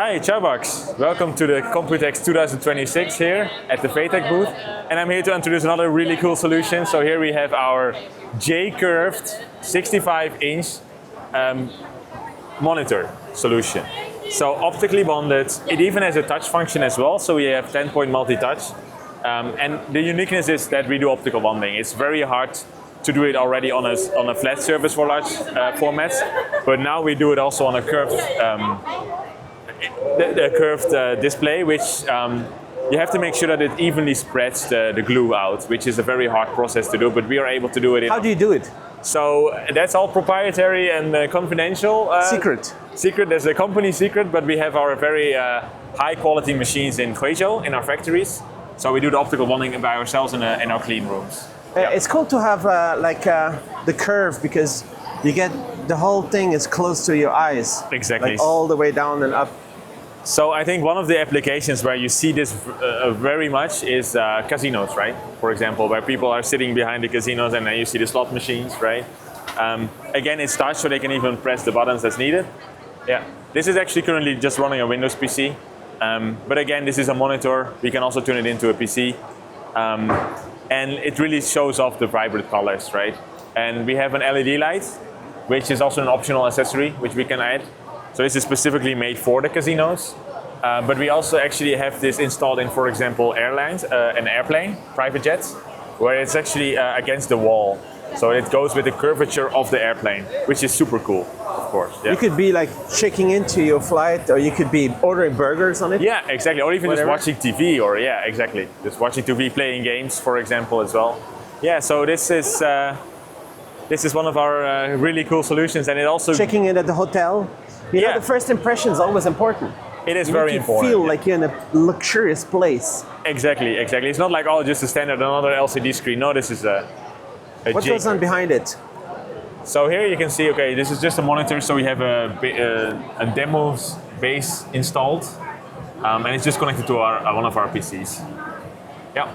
Hi, Chubbux. Welcome to the Computex 2026 here at the VTech booth. And I'm here to introduce another really cool solution. So here we have our J-curved 65-inch monitor solution. So optically bonded, it even has a touch function as well. So we have 10-point multi-touch. And the uniqueness is that we do optical bonding. It's very hard to do it already on a flat surface for large formats, but now we do it also on a curved display, which you have to make sure that it evenly spreads the glue out, which is a very hard process to do, but we are able to do it. How do you do it? So that's all proprietary and confidential. Secret. There's a company secret, but we have our very high quality machines in Guizhou in our factories. So we do the optical bonding by ourselves in our clean rooms. It's cool to have the curve, because you get the whole thing is close to your eyes. Exactly. Like all the way down and up. So I think one of the applications where you see this very much is casinos, right? For example, where people are sitting behind the casinos and then you see the slot machines, right? Again, it's touch, so they can even press the buttons as needed. Yeah. This is actually currently just running a Windows PC. But again, this is a monitor. We can also turn it into a PC. And it really shows off the vibrant colors, right? And we have an LED light, which is also an optional accessory, which we can add. So this is specifically made for the casinos. But we also actually have this installed in, for example, airlines, an airplane, private jets, where it's actually against the wall. So it goes with the curvature of the airplane, which is super cool, of course. Yeah. You could be like checking into your flight, or you could be ordering burgers on it. Yeah, exactly. Or even Whatever. just watching TV, or yeah, exactly. Just watching TV, playing games, for example, as well. Yeah, so this is one of our really cool solutions, and it also Checking in at the hotel. You know, the first impression is always important. It is You very make you important. feel like you're in a luxurious place. Exactly. It's not like, oh, just a standard another LCD screen. No, this is a What J. goes on behind it? So here you can see, okay, this is just a monitor. So we have a demo base installed, and it's just connected to one of our PCs. Yeah.